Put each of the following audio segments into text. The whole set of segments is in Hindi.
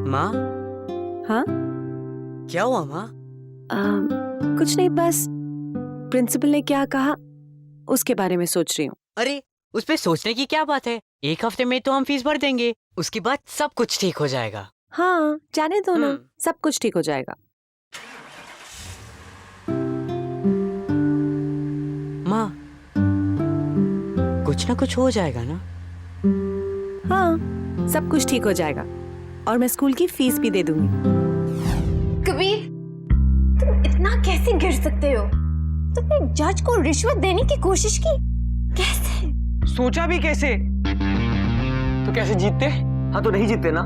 माँ, हाँ? क्या हुआ माँ? कुछ नहीं, बस प्रिंसिपल ने क्या कहा उसके बारे में सोच रही हूँ। अरे, उस पे सोचने की क्या बात है? 1 हफ्ते में तो हम फीस भर देंगे, उसके बाद सब कुछ ठीक हो जाएगा। हाँ, जाने दो ना, सब कुछ ठीक हो जाएगा। माँ, कुछ ना कुछ हो जाएगा ना? हाँ, सब कुछ ठीक हो जाएगा और मैं स्कूल की फीस भी दे दूंगी। कबीर, तुम इतना कैसे गिर सकते हो? तुमने जज को रिश्वत देने की कोशिश की, कैसे? सोचा भी कैसे? तो कैसे जीतते? हाँ तो नहीं जीतते ना।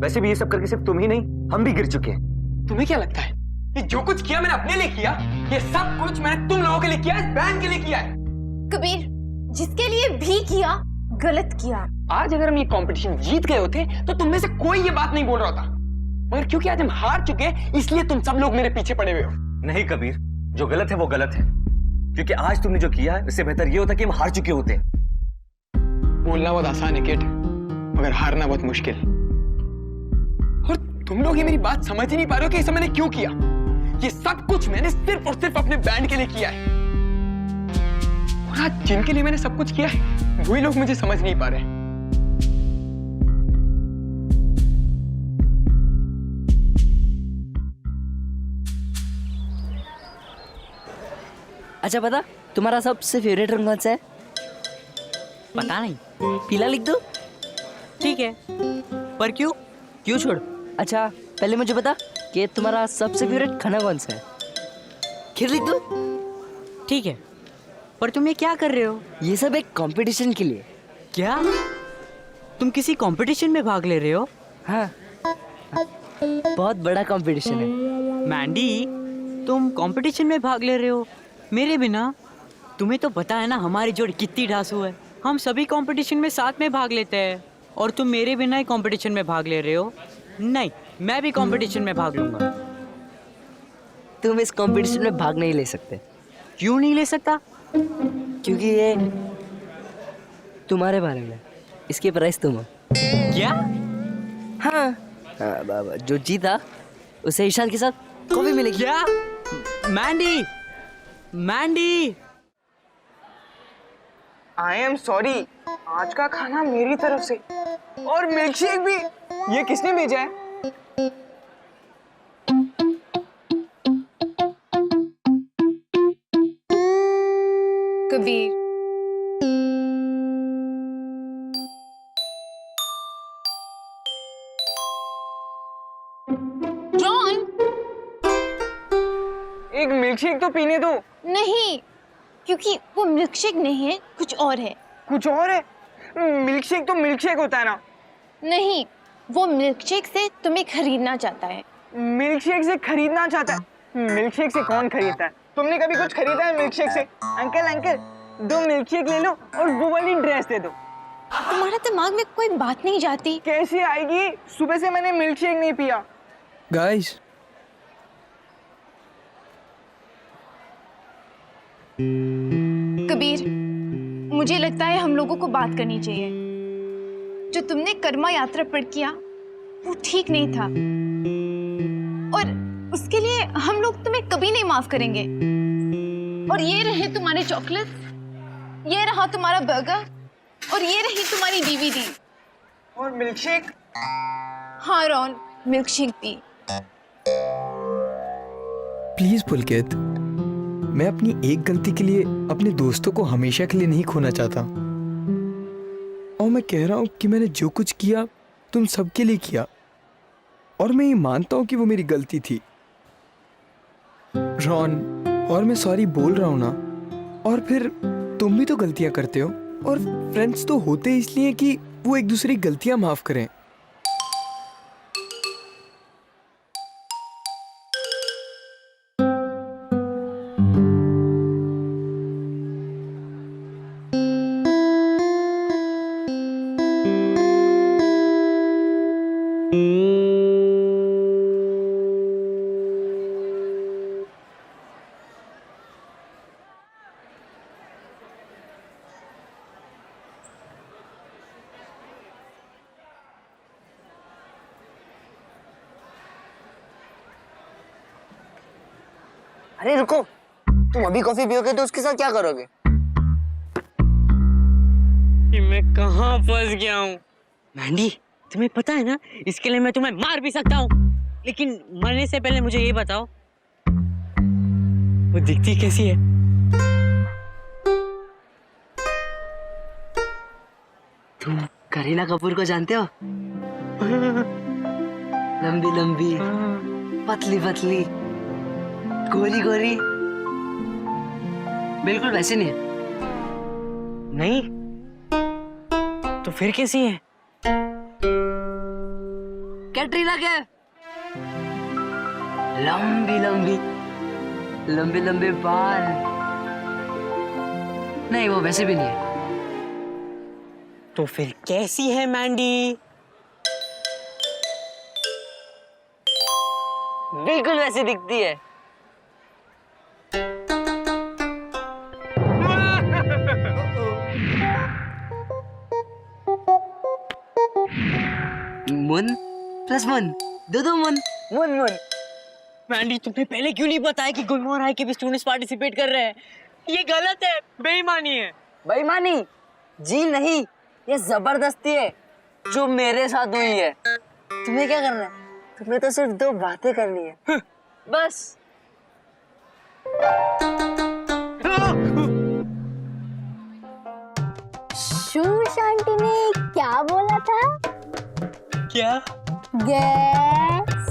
वैसे भी ये सब करके सिर्फ तुम ही नहीं, हम भी गिर चुके हैं। तुम्हें क्या लगता है ये जो कुछ किया मैंने अपने लिए किया? ये सब कुछ मैंने तुम लोगों के लिए किया है, इस बैंड के लिए किया है। कबीर, जिसके लिए भी किया, गलत किया। आज अगर हम ये कंपटीशन जीत गए होते तो तुम में से कोई ये बात नहीं बोल रहा होता, मगर क्योंकि आज हम हार चुके हैं इसलिए तुम सब लोग मेरे पीछे पड़े हुए हो। नहीं कबीर, जो गलत है वो गलत है, क्योंकि आज तुमने जो किया है इससे बेहतर ये होता कि हम हार चुके होते। बोलना बहुत आसान है किड, मगर हारना बहुत मुश्किल। और तुम लोग ये मेरी बात समझ ही नहीं पा रहे हो कि ये सब मैंने क्यों किया। ये सब कुछ मैंने सिर्फ और सिर्फ अपने बैंड के लिए किया है, और आज जिनके लिए मैंने सब कुछ किया है वही लोग मुझे समझ नहीं पा रहे। अच्छा पता तुम्हारा सबसे फेवरेट रंग कौन सा है? पता नहीं। पीला लिख दो। ठीक है, पर क्यों? क्यों छोड़। अच्छा पहले मुझे बता कि तुम्हारा सबसे फेवरेट खाना कौन सा है, फिर लिख दो। ठीक है, पर तुम ये क्या कर रहे हो? ये सब एक कंपटीशन के लिए। क्या तुम किसी कंपटीशन में भाग ले रहे हो? हाँ, बहुत बड़ा कंपटीशन है। मैंडी, तुम कंपटीशन में भाग ले रहे हो मेरे बिना? तुम्हें तो पता है ना हमारी जोड़ी कितनी ढासू है। हम सभी कंपटीशन में साथ में भाग लेते हैं, और तुम मेरे बिना ही कंपटीशन में भाग ले रहे हो। नहीं, मैं भी कंपटीशन में भाग लूंगा। तुम इस कंपटीशन में भाग नहीं ले सकते। क्यों नहीं ले सकता? क्योंकि ये तुम्हारे बारे में, इसके प्राइस तुम हो। क्या? हाँ, जो जीता उसे ईशान के साथ कॉफी मिलेगी। क्या? Mandy, Mandy, I am sorry, आज का खाना मेरी तरफ से, और मिल्क शेक भी। ये किसने भेजा है? कबीर, जॉन, एक मिल्क शेक तो पीने दो। नहीं, क्योंकि वो मिल्क शेक नहीं है, कुछ और है। कुछ और है? मिल्क शेक तो मिल्क शेक होता है ना। नहीं, वो मिल्क शेक से तुम्हें खरीदना चाहता है। मिल्क शेक से खरीदना चाहता है? मिल्क शेक से कौन खरीदता है? तुमने कभी कुछ खरीदा है मिल्क शेक से? अंकल अंकल, 2 मिल्क शेक ले लो और वो वाली ड्रेस दे दो। तुम्हारा दिमाग में कोई बात नहीं जाती। कैसे आएगी? सुबह से मैंने मिल्क शेक नहीं पिया। गाइस, कबीर, मुझे लगता है हम लोगों को बात करनी चाहिए। जो तुमने कर्मा यात्रा पर किया वो ठीक नहीं था, और उसके लिए हम लोग तुम्हें कभी नहीं माफ करेंगे। और ये रहे तुम्हारे चॉकलेट, ये रहा तुम्हारा बर्गर, और ये रही तुम्हारी डीवीडी। और मिल्क शेक? हाँ रॉन, मिल्क शेक भी। प्लीज पुलकित, मैं अपनी एक गलती के लिए अपने दोस्तों को हमेशा के लिए नहीं खोना चाहता, और मैं कह रहा हूं कि मैंने जो कुछ किया तुम सबके लिए किया, और मैं ये मानता हूं कि वो मेरी गलती थी रॉन, और मैं सॉरी बोल रहा हूं ना। और फिर तुम भी तो गलतियां करते हो, और फ्रेंड्स तो होते इसलिए कि वो एक दूसरे की गलतियां माफ करें। अरे रुको, तुम अभी कॉफी पियोगे तो उसके साथ क्या करोगे? कि मैं कहाँ फंस गया हूँ। मैंडी, तुम्हें पता है ना, इसके लिए मैं तुम्हें मार भी सकता हूँ, लेकिन मरने से पहले मुझे ये बताओ, वो दिखती कैसी है? तुम करीना कपूर को जानते हो? लंबी लंबी, पतली पतली, गोरी गोरी, बिल्कुल वैसे नहीं है। नहीं, तो फिर कैसी है? कैटरीना कैफ, लंबी लंबी, लंबे लंबे बाल। नहीं, वो वैसे भी नहीं है। तो फिर कैसी है मैंडी? बिल्कुल वैसे दिखती है। मुन प्लस मुन, दो मुन, मुन मुन। मैंडी, तुमने पहले क्यों नहीं बताया कि गुलमोहर हाई के भी स्टूडेंट्स पार्टिसिपेट कर रहे हैं? ये गलत है, बेईमानी है। बेईमानी जी नहीं, ये जबरदस्ती है जो मेरे साथ हुई है। तुम्हें क्या करना है? तुम्हें तो सिर्फ 2 बातें करनी है, बस। शूश आंटी ने क्या बोला था? क्या? गैस।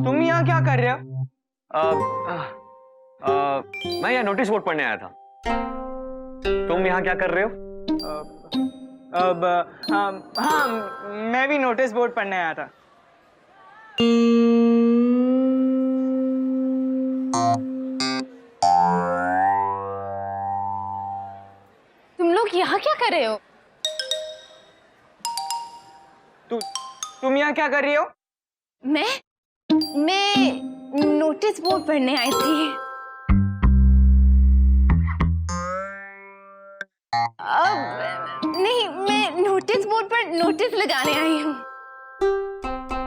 तुम यहाँ क्या कर रहे हो? मैं यहाँ नोटिस बोर्ड पढ़ने आया था। तुम यहाँ क्या कर रहे हो? हाँ, मैं भी नोटिस बोर्ड पढ़ने आया था। तुम लोग यहाँ क्या कर रहे हो? तुम यहाँ क्या कर रही हो? मैं नोटिस बोर्ड पढ़ने आई थी। नहीं, मैं नोटिस बोर्ड पर नोटिस लगाने आई हूँ।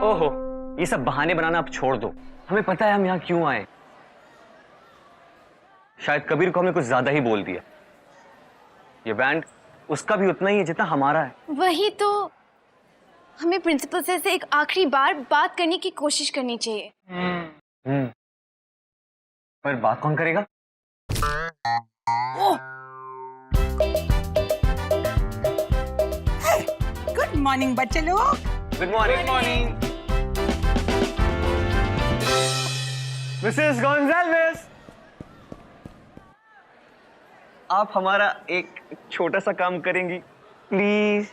ओहो, ये सब बहाने बनाना अब छोड़ दो। हमें पता है हम यहाँ क्यों आए। शायद कबीर को हमें कुछ ज्यादा ही बोल दिया। ये बैंड उसका भी उतना ही है जितना हमारा है। वही तो, हमें प्रिंसिपल से एक आखिरी बार बात करने की कोशिश करनी चाहिए। पर बात कौन करेगा? गुड मॉर्निंग बच्चे लोग। Good morning. मिसेस गोंजाल्वेस, आप हमारा एक छोटा सा काम करेंगी please?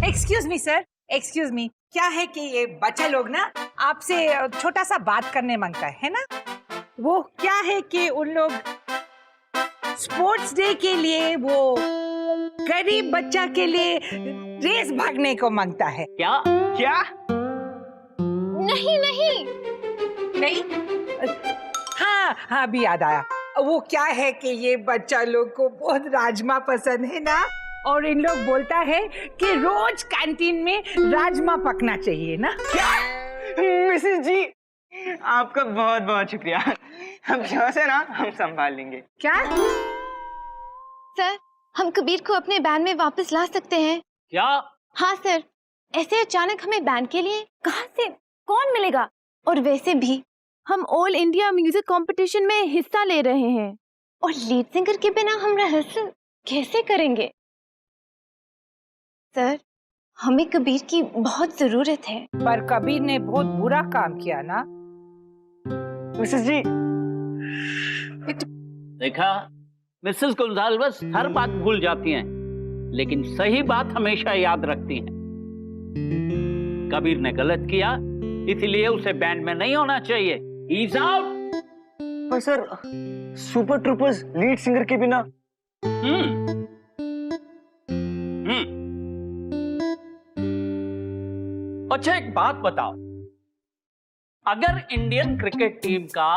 Excuse me sir, excuse me. क्या है कि ये बच्चा लोग ना आपसे छोटा सा बात करने मांगता है ना? वो क्या है कि उन लोग स्पोर्ट्स डे के लिए वो गरीब बच्चा के लिए रेस भागने को मांगता है। क्या? नहीं नहीं नहीं? हाँ हाँ, अभी याद आया। वो क्या है कि ये बच्चा लोग को बहुत राजमा पसंद है ना, और इन लोग बोलता है कि रोज कैंटीन में राजमा पकना चाहिए ना। क्या? मिसेस जी, आपका बहुत बहुत शुक्रिया। हम क्यों से ना हम संभाल लेंगे। क्या? सर, हम कबीर को अपने बैंड में वापस ला सकते हैं। क्या? हाँ सर, ऐसे अचानक हमें बैंड के लिए कहाँ से कौन मिलेगा? और वैसे भी हम ऑल इंडिया म्यूजिक कंपटीशन में हिस्सा ले रहे हैं, और लीड सिंगर के बिना हम रिहर्सल कैसे करेंगे? सर, हमें कबीर की बहुत जरूरत है। पर कबीर ने बहुत बुरा काम किया ना। मिसेस जी, देखा, मिसेस गोंजाल्वेस हर बात भूल जाती हैं, लेकिन सही बात हमेशा याद रखती हैं। कबीर ने गलत किया, इसलिए उसे बैंड में नहीं होना चाहिए। He's out। पर sir, super troopers lead singer के बिना। अच्छा, एक बात बताओ, अगर इंडियन क्रिकेट टीम का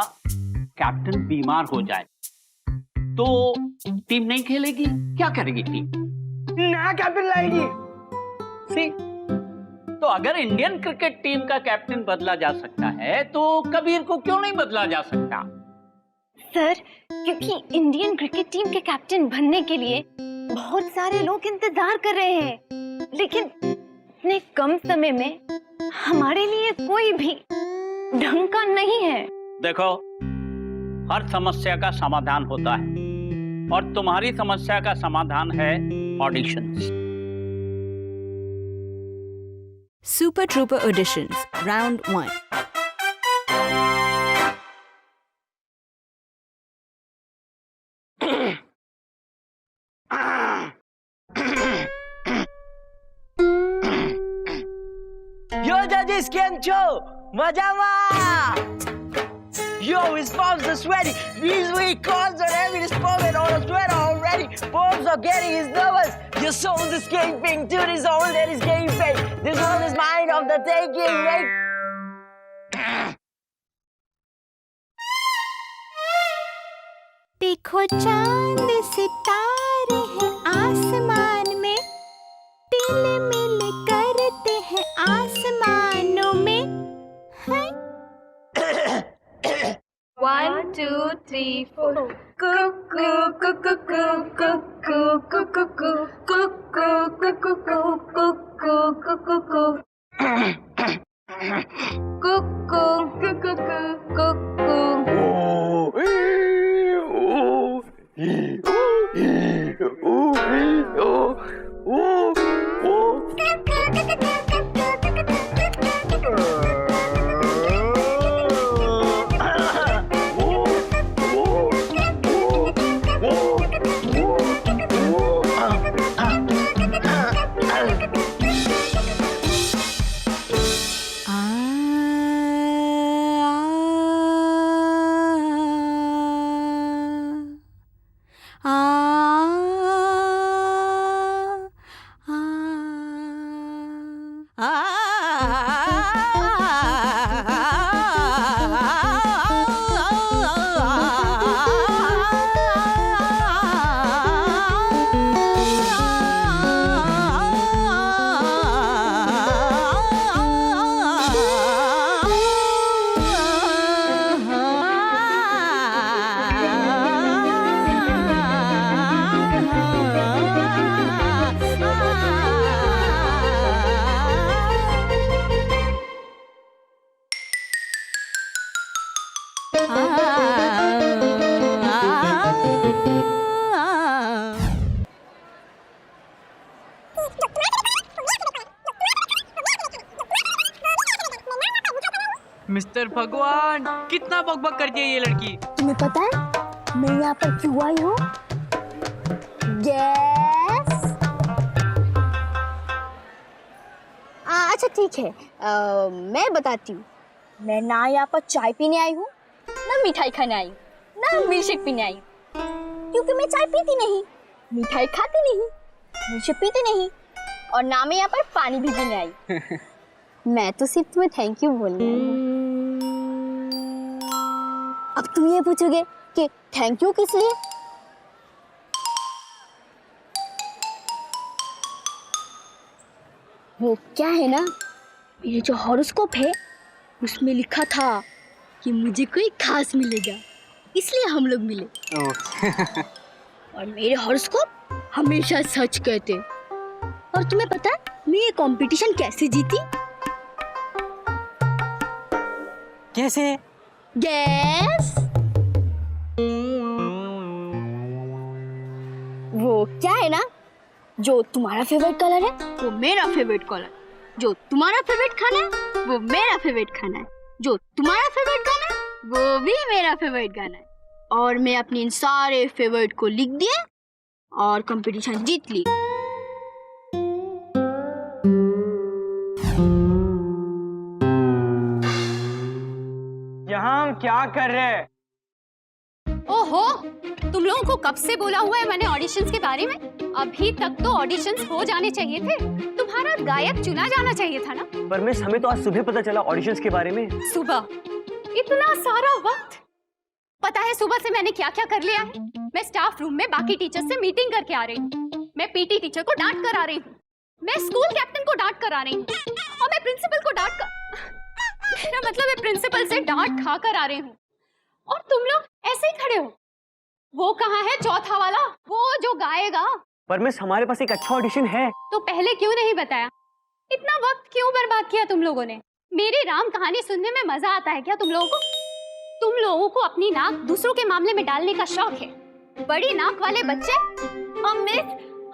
कैप्टन बीमार हो जाए तो टीम नहीं खेलेगी, क्या करेगी टीम? नया कैप्टन लाएगी। सी, तो अगर इंडियन क्रिकेट टीम का कैप्टन बदला जा सकता है तो कबीर को क्यों नहीं बदला जा सकता? सर, क्योंकि इंडियन क्रिकेट टीम के कैप्टन बनने के लिए बहुत सारे लोग इंतजार कर रहे हैं, लेकिन इतने कम समय में हमारे लिए कोई भी ढंग का नहीं है। देखो, हर समस्या का समाधान होता है और तुम्हारी समस्या का समाधान है auditions. Super trooper auditions round 1। Yo, judges, કેમ છો? મજામાં? Yo, his palms are sweaty. These weak calls are heavy. His palm and all sweat already. Palms are getting his nervous. Your soul's escaping. Dude is old and he's getting paid. This world is mine of the taking, mate. देखो चांद सितारे हैं आसमान में, टिलमिल करते हैं आसमानों में। 1 2 3 4 कुकू कुकू कुकू कुकू कुकू कुकू कुकू कुकू कुकू कुकू कुकू मिस्टर भगवान, कितना बकबक करती है ये लड़की। तुम्हें पता है मैं यहाँ पर क्यों आई हूँ? गैस? अच्छा ठीक है, मैं बताती हूँ। मैं ना यहाँ पर चाय पीने आई हूँ, ना मिठाई खाने आई हूँ, ना मिल्कशेक पीने आई हूँ, क्योंकि मैं चाय पीती नहीं, मिठाई खाती नहीं, मिल्कशेक पीती नहीं, और ना मैं यहाँ पर पानी भी पीने आई। मैं तो सिर्फ तुम्हें थैंक यू बोलने आई हूँ। अब तुम ये पूछोगे कि थैंक यू किस लिए? वो क्या है ना, मेरे जो हॉरोस्कोप है उसमें लिखा था कि मुझे कोई खास मिलेगा, इसलिए हम लोग मिले। और मेरे हॉरोस्कोप हमेशा सच कहते। और तुम्हें पता है मैं ये कंपटीशन कैसे जीती? कैसे? गैस? वो क्या है ना, जो तुम्हारा फेवरेट कलर है वो मेरा फेवरेट कलर, जो तुम्हारा फेवरेट खाना है वो मेरा फेवरेट खाना है, जो तुम्हारा फेवरेट गाना है वो भी मेरा फेवरेट गाना है। और मैं अपने इन सारे फेवरेट को लिख दिए और कंपटीशन जीत ली। यहाँ हम क्या कर रहे हैं? ओहो, तुम लोगों को कब से बोला हुआ है मैंने ऑडिशंस के बारे में? अभी तक तो ऑडिशंस हो जाने चाहिए थे। तुम्हारा गायक चुना जाना चाहिए था ना। पर मिस हमें तो आज सुबह पता चला ऑडिशंस के बारे में। सुबह? इतना सारा वक्त? पता है सुबह से मैंने क्या क्या कर लिया है? मैं स्टाफ रूम में बाकी टीचर्स से मीटिंग करके आ रही हूँ, मैं पीटी टीचर को डांट कर आ रही हूँ, मैं स्कूल कैप्टन को डांट कर आ रही हूँ, और मैं प्रिंसिपल को डांट कर मेरा मतलब है प्रिंसिपल से डांट खा कर आ रही हूँ। और तुम लोग ऐसे ही खड़े हो। वो कहाँ है चौथा वाला, वो जो गाएगा? पर मिस हमारे पास एक अच्छा ऑडिशन है। तो पहले क्यों नहीं बताया? इतना वक्त क्यों बर्बाद किया तुम लोगों ने? मेरी राम कहानी सुनने में मजा आता है क्या तुम लोगों को? तुम लोगों को अपनी नाक दूसरों के मामले में डालने का शौक है। बड़ी नाक वाले बच्चे। मिस,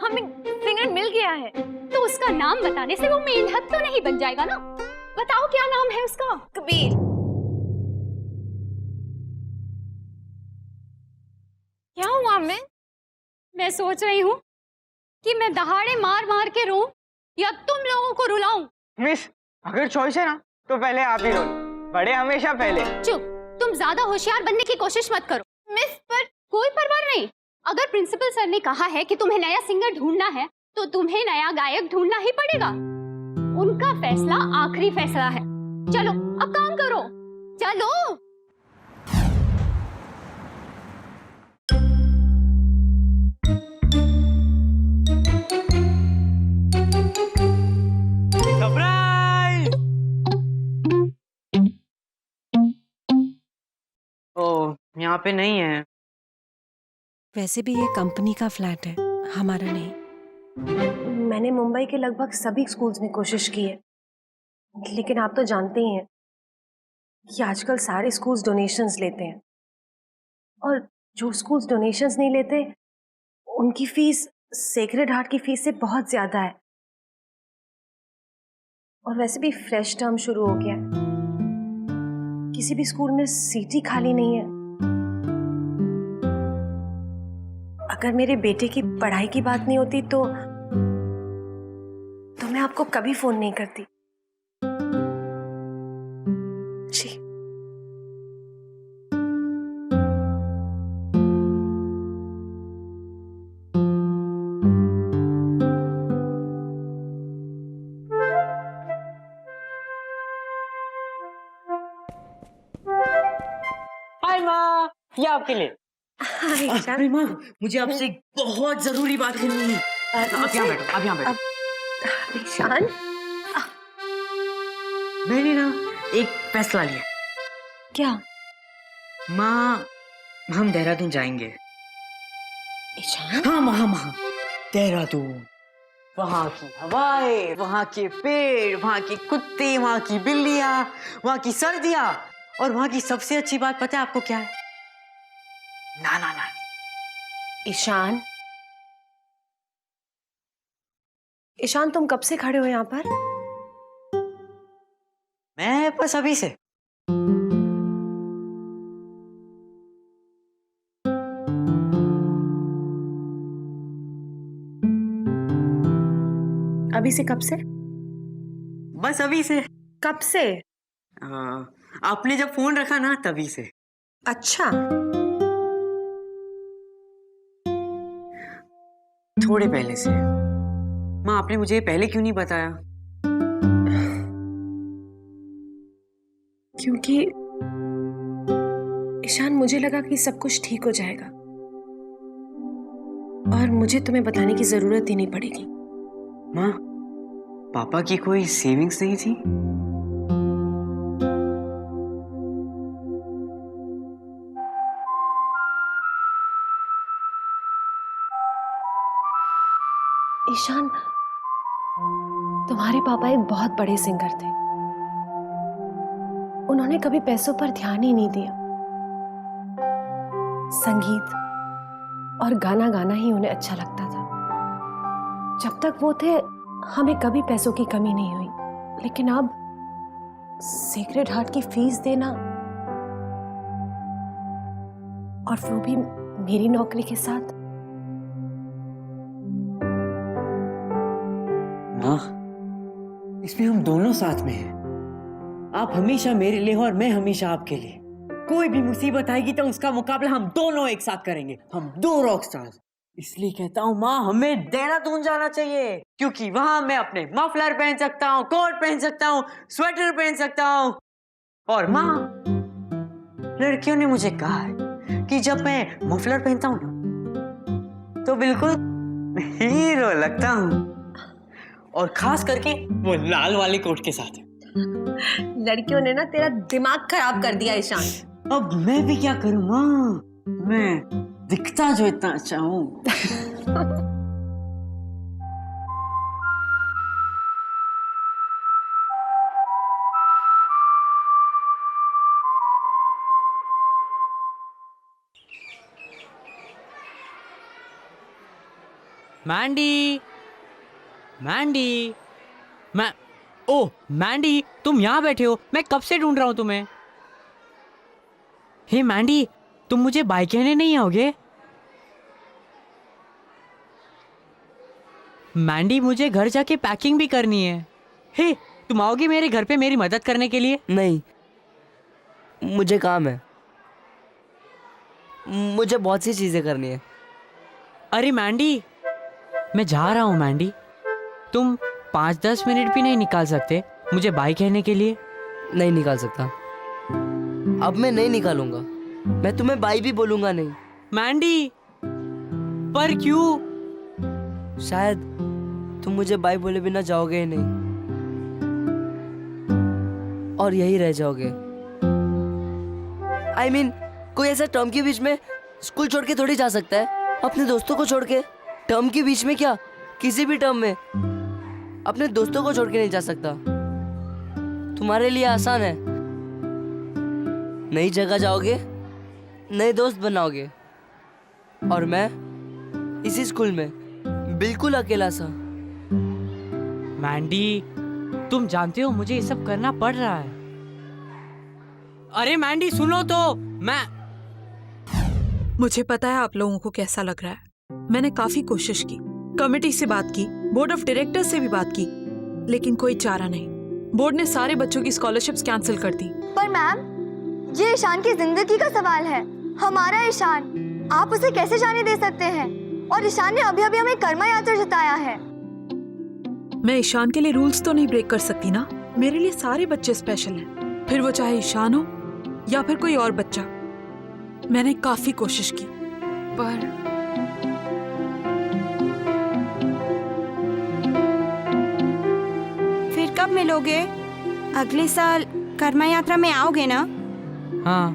हमें सिंगर मिल गया है। तो उसका नाम बताने से वो मेंढक तो नहीं बन जाएगा ना? बताओ क्या नाम है उसका? कबीर। क्या हुआ? मैं सोच रही हूँ कि मैं दहाड़े मार मार के रोऊं या तुम लोगों को रुलाऊं। मिस, अगर चॉइस है ना तो पहले आप ही रोलो, बड़े हमेशा पहले। चुप, तुम ज्यादा होशियार बनने की कोशिश मत करो। मिस, पर कोई परवाह नहीं। अगर प्रिंसिपल सर ने कहा है कि तुम्हें नया सिंगर ढूंढना है तो तुम्हें नया गायक ढूंढना ही पड़ेगा। उनका फैसला आखिरी फैसला है। चलो अब काम करो, चलो। सरप्राइज! ओह, यहाँ पे नहीं है। वैसे भी ये कंपनी का फ्लैट है, हमारा नहीं। मैंने मुंबई के लगभग सभी स्कूल्स में कोशिश की है, लेकिन आप तो जानते ही हैं कि आजकल सारे स्कूल्स डोनेशंस लेते हैं, और जो स्कूल्स डोनेशंस नहीं लेते उनकी फीस सेक्रेड हार्ट की फीस से बहुत ज्यादा है। और वैसे भी फ्रेश टर्म शुरू हो गया है, किसी भी स्कूल में सीट ही खाली नहीं है। अगर मेरे बेटे की पढ़ाई की बात नहीं होती तो मैं आपको कभी फोन नहीं करती। जी। हाय माँ, ये आपके लिए। अरे माँ, मुझे आपसे एक बहुत जरूरी बात करनी है। आप यहाँ बैठो, आप यहाँ बैठो। ईशान, मैंने ना एक फैसला लिया। क्या? माँ, हम देहरादून जाएंगे। ईशान? हाँ माँ, हाँ, देहरादून। वहाँ की हवाएं, वहाँ के पेड़, वहाँ के कुत्ते, वहाँ की बिल्लियाँ, वहाँ की सर्दियाँ, और वहाँ की सबसे अच्छी बात पता है आपको क्या है? नाना नानी। ईशान, ईशान तुम कब से खड़े हो यहाँ पर? मैं बस अभी से। अभी से कब से? बस अभी से। कब से? आपने जब फोन रखा ना तभी से। अच्छा। थोड़े पहले से। माँ, आपने मुझे पहले क्यों नहीं बताया? क्योंकि ईशान, मुझे लगा कि सब कुछ ठीक हो जाएगा और मुझे तुम्हें बताने की जरूरत ही नहीं पड़ेगी। माँ, पापा की कोई सेविंग्स नहीं थी? ईशान, तुम्हारे पापा एक बहुत बड़े सिंगर थे। उन्होंने कभी पैसों पर ध्यान ही नहीं दिया। संगीत और गाना गाना ही उन्हें अच्छा लगता था। जब तक वो थे हमें कभी पैसों की कमी नहीं हुई, लेकिन अब सेक्रेड हार्ट की फीस देना, और वो भी मेरी नौकरी के साथ। माँ, इसमें हम दोनों साथ में हैं। आप हमेशा मेरे लिए हो और मैं हमेशा आपके लिए। कोई भी मुसीबत आएगी तो उसका मुकाबला हम दोनों एक साथ करेंगे। हम दो रॉक स्टार्स। इसलिए कहता हूँ माँ हमें देहरादून जाना चाहिए, क्योंकि वहां मैं अपने मफलर पहन सकता हूँ, कोट पहन सकता हूँ, स्वेटर पहन सकता हूँ। और माँ, लड़कियों ने मुझे कहा है कि जब मैं मफलर पहनता हूँ ना तो बिल्कुल हीरो लगता हूँ, और खास करके वो लाल वाले कोट के साथ। लड़कियों ने ना तेरा दिमाग खराब कर दिया ईशान। अब मैं भी क्या करूँ माँ, मैं दिखता जो इतना अच्छा हूँ। मैंडी, मैंडी, ओह मैंडी, तुम यहाँ बैठे हो, मैं कब से ढूंढ रहा हूँ तुम्हें। हे मैंडी, तुम मुझे बाय कहने नहीं आओगे? मैंडी, मुझे घर जाके पैकिंग भी करनी है। हे, तुम आओगे मेरे घर पे मेरी मदद करने के लिए? नहीं, मुझे काम है, मुझे बहुत सी चीजें करनी है। अरे मैंडी, मैं जा रहा हूँ मैंडी, तुम 5-10 मिनट भी नहीं निकाल सकते मुझे बाय कहने के लिए? नहीं निकाल सकता, अब मैं नहीं निकालूंगा, मैं तुम्हें बाई भी बोलूंगा नहीं। मैंडी, पर क्यों? शायद तुम मुझे बाई बोले बिना जाओगे ही नहीं, और यही रह जाओगे। I mean, कोई ऐसा टर्म के बीच में स्कूल छोड़ के थोड़ी जा सकता है, अपने दोस्तों को छोड़ के। टर्म के बीच में क्या, किसी भी टर्म में अपने दोस्तों को छोड़ के नहीं जा सकता। तुम्हारे लिए आसान है, नई जगह जाओगे, नए दोस्त बनाओगे, और मैं इसी स्कूल में बिल्कुल अकेला सा। मैंडी, तुम जानते हो मुझे ये सब करना पड़ रहा है। अरे मैंडी सुनो तो, मुझे पता है आप लोगों को कैसा लग रहा है। मैंने काफी कोशिश की, कमेटी से बात की, बोर्ड ऑफ डायरेक्टर्स से भी बात की, लेकिन कोई चारा नहीं। बोर्ड ने सारे बच्चों की स्कॉलरशिप्स कैंसिल कर दी। पर मैम, ये ईशान की जिंदगी का सवाल है, हमारा ईशान, आप उसे कैसे जाने दे सकते हैं? और ईशान ने अभी अभी हमें कर्मा यात्रा जताया है। मैं ईशान के लिए रूल्स तो नहीं ब्रेक कर सकती ना, मेरे लिए सारे बच्चे स्पेशल हैं, फिर वो चाहे ईशान हो या फिर कोई और बच्चा। मैंने काफी कोशिश की, पर फिर कब मिलोगे? अगले साल कर्मा यात्रा में आओगे ना? हाँ,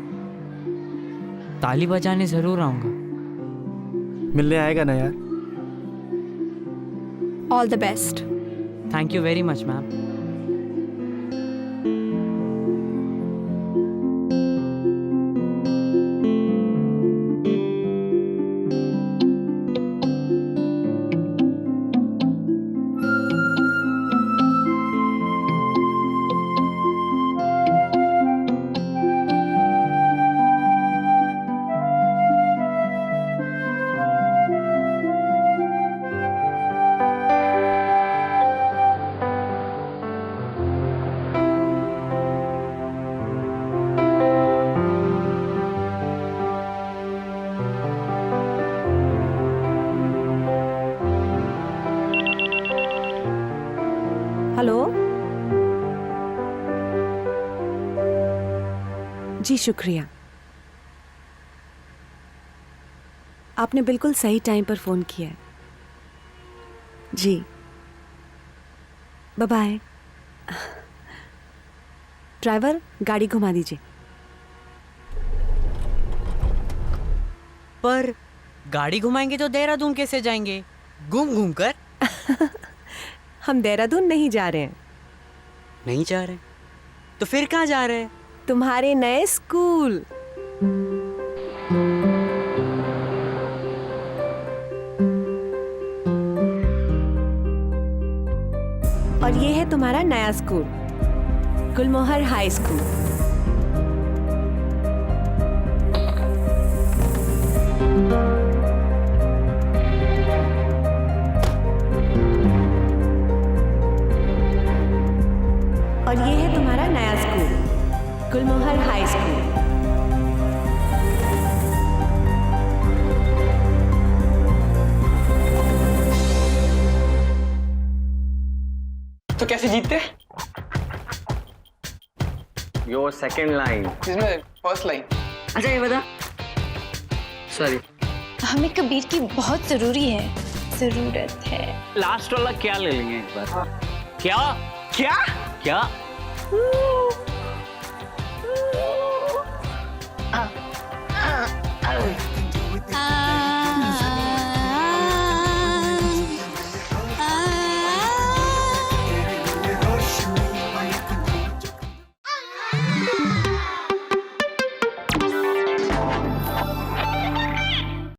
ताली बजाने जरूर आऊंगा। मिलने आएगा ना यार? All the best. Thank you very much ma'am. Hello जी, शुक्रिया, आपने बिल्कुल सही टाइम पर फोन किया है। जी, बाय बाय। ड्राइवर, गाड़ी घुमा दीजिए। पर गाड़ी घुमाएंगे तो देहरादून कैसे जाएंगे? घूम घूम कर? हम देहरादून नहीं जा रहे हैं। नहीं जा रहे? तो फिर कहाँ जा रहे हैं? तुम्हारे नए स्कूल। और ये है तुम्हारा नया स्कूल, गुलमोहर हाई स्कूल। और ये है तुम्हारा नया स्कूल, गुलमोहर हाई स्कूल। कैसे जीतते? Your second line. इसमें फर्स्ट लाइन। अच्छा ये बता, सॉरी, हमें कबीर की बहुत जरूरत है। लास्ट वाला क्या ले लेंगे एक बार? क्या क्या क्या?